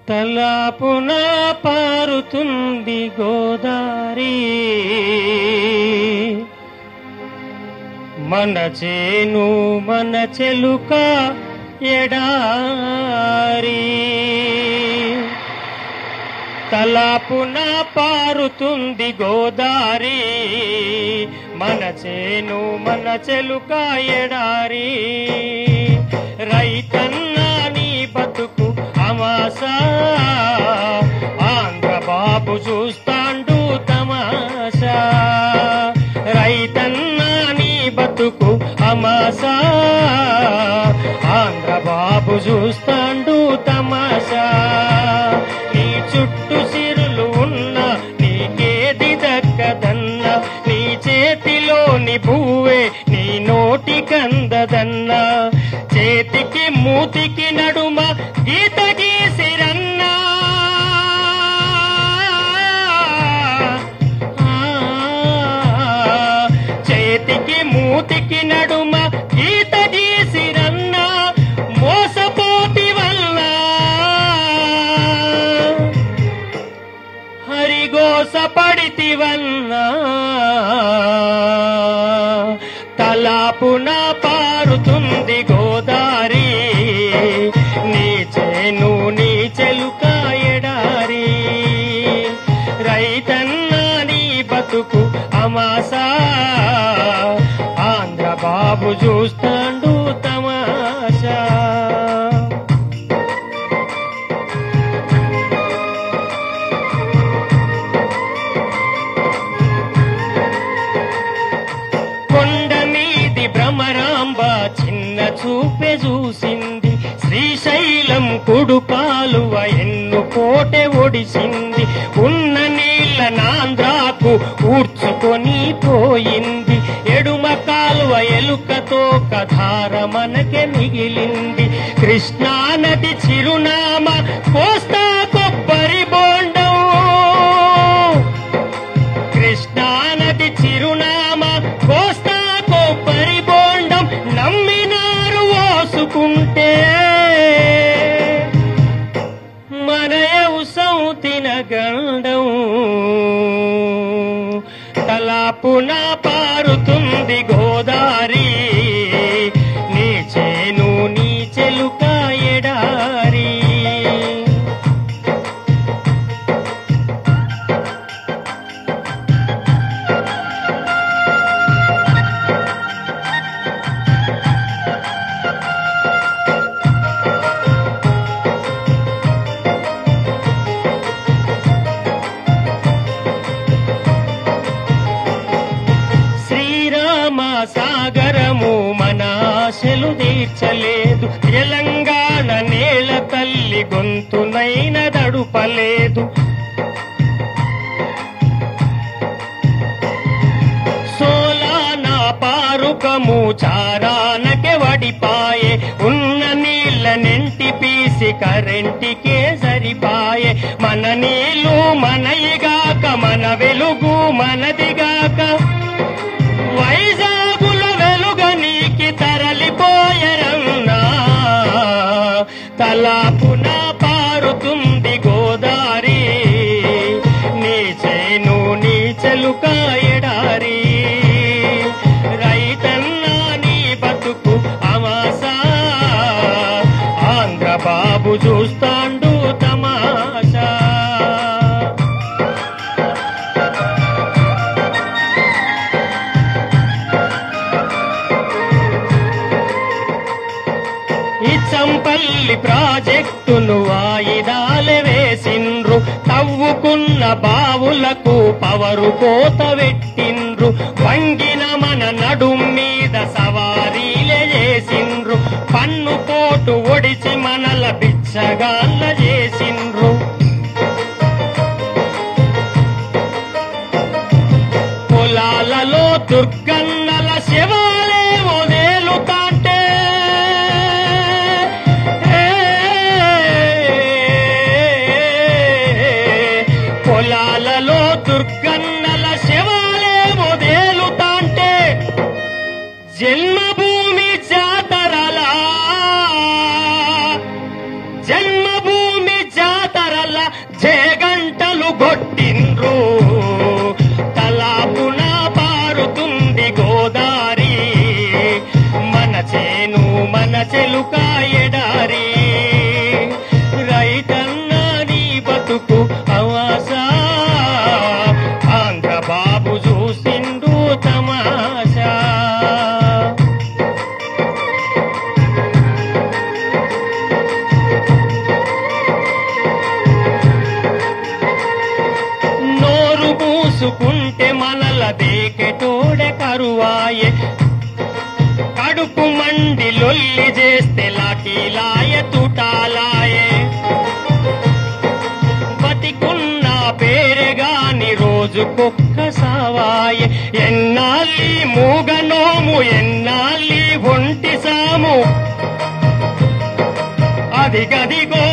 తలాపున పారుతుంది గోదారి, మన చేను మన చెలుక ఎడారి. తలాపున పారుతుంది గోదారి, మన చేను మన చెలుక ఎడారి. రైతన్నా నీ బతుకు అమాసా, ఆంధ్ర బాబు చూస్తాండు తమాషా. రైతన్నా నీ బతుకు అమాసా, ఆంధ్ర బాబు చూస్తాండు తమాషా. నీ చుట్టూ సిరులు ఉన్నా నీకేది దక్కదన్నా, నీ చేతిలోని పువ్వే నీ నోటి కందదన్నా. చేతికి మూతికి నడుమ గీత గీసిరన్నా, చేతికి మూతికి నడుమ గీత గీసిరన్నా. మోసపోతి వల్ల హరిగోసపడితివన్నా, తలాపున పారుతుంది గోదారి, నీ చేను నీ చెలుక ఎడారి. రైతన్నా నీ బతుకు అమాసా, ఆంధ్ర బాబు చూస్తాండు తమాషా. కొండ మీది భ్రమరాంబ చిన్న చూపే చూసింది, శ్రీశైలం కుడు కాలువ ఎన్ను కోటె ఒడిసింది. ఉన్న నీళ్ళ నాంద్రాకు ఊడ్చుకొని పోయింది, ఎడుమ కాలువ ఎలుకతో కధార మనకే మిగిలింది. కృష్ణా నది చిరునామ కోస్తా కొబ్బరి బోండం, కృష్ణా నది చిరునామ కోస్తా కొబ్బరి బోండం. నమ్మినారు ఓసుకుంటే మన యవసం తినగండం. తలాపున పారుతుంది గోదారి, నీ చేను నీ చెలుక ఎడారి. సాగరము మన ఆశలు తీర్చలేదు, తెలంగాణ నేల తల్లి గొంతునైన దడుపలేదు. సోలానా పారుకము చారానకే వడిపాయే, ఉన్న నీళ్ళ నెంటి పీసి కరెంటికే సరిపాయే. మన నీళ్ళు మనయిగాక మన వెలుగు మనదిగాక, వైజాగుల వెలుగనీకి తరలిపోయరన్నా. తలాపున పారుతుంది గోదారి, నీ చేను నీ చెలుక ఎడారి. రైతన్నా నీ బతుకు అమాసా, ఆంధ్ర బాబు చూస్తాండు తమాషా. చంపల్లి ప్రాజెక్టును వాయిదాలు వేసిండ్రు, తవ్వుకున్న బావులకు పవరు కోత పెట్టిండ్రు. వంగిన మన నడుం మీద సవారీలే చేసిండ్రు, పన్ను పోటు ఒడిచి మనల బిచ్చగాళ్ళ చేసిండ్రు. పొలాలలో దుర్గన్నల శవాలే వదేలుతాంటే, పొలాలలో దుర్గన్నల శవాలే వదేలుతాంటే. జన్మభూమి జాతరలా, జన్మభూమి జాతర రైతుల జేగంటలు కొట్టిండ్రు తలాపున పారుతుంది గోదారి మన చేను మన చెలుక ఎడారి రైతన్న నీ బతుకు అవాసా ఆంధ్ర బాబు చూసిండు తమాషా నోరు పూసుకుంటే మనల దేకెటోడే కరువాయే కడుపు మండి లొల్లి చేస్తే లాఠీలాయ తుటాలాయే బతికున్న పేరెగాని రోజుకొక్క సావాయే ఎన్నాళ్ళి మూగనోము ఎన్నాళ్ళి ఒంటి సాము అదిగదిగో